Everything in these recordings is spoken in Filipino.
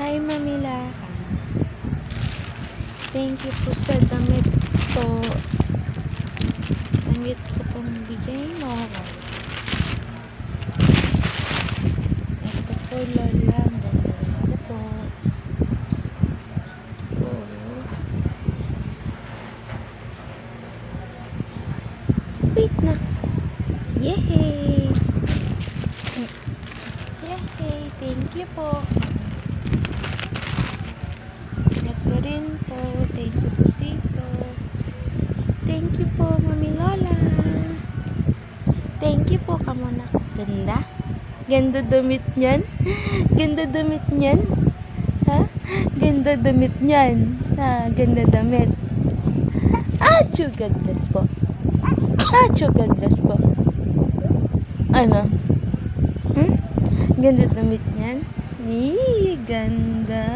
Hi, Mamila. Thank you po sa damit po. Damit ko pong bigay mo. Ito po, Lola. Ito po. Wait na. Yay! Yay! Thank you po. Ito rin po. Thank you po dito. Thank you po, Mami Lola. Thank you po, kamuna. Ganda? Ganda damit niyan? Ganda damit niyan? Ha? Ganda damit niyan? Ha? Ganda damit. Achoo, God bless po. Achoo, God bless po. Ano? Ganda damit niyan? Ganda.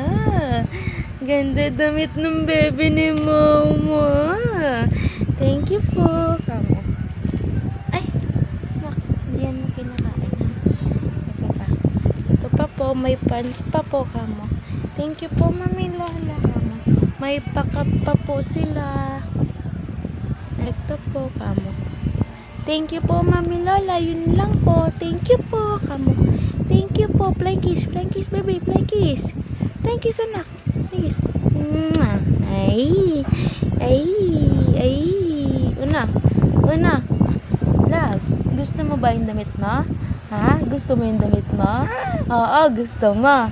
Ganda damit ng baby ni Mama. Thank you po. Kamo. Ay, yan mo kinakain. Ito pa. Ito pa po. May pants pa po, kamo. Thank you po, Mami Lola. Kamo. May pakap pa po sila. Ito po, kamo. Thank you po, Mami Lola. Yun lang po. Thank you po, kamo. Thank you po. Flying kiss, baby. Flying kiss. Flying kiss, anak. Flying kiss. Ay. Una. Love, gusto mo ba yung damit mo? Ha? Gusto mo yung damit mo? Oo, gusto mo.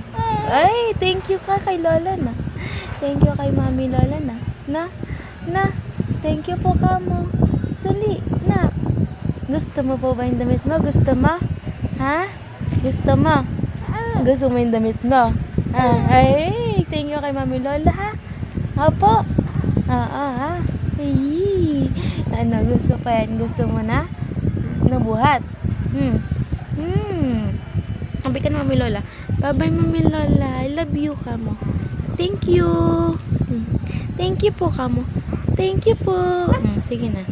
Ay, thank you ka kay Lola na. Thank you kay Mami Lola na. Na. Thank you po, kamo. Dali, na. Gusto mo po ba yung damit mo? Gusto mo? Ha? Gusto mo? Gusto mo yung damit mo? Ay, thank you kay Mami Lola, ha? Opo. Ha? Ay, ano, gusto pa yan? Gusto mo na? Nabuhat? Sabi ka na, Mami Lola. Bye-bye, Mami Lola. I love you, kamo. Thank you. Thank you po, kamo. Thank you po. Sige na.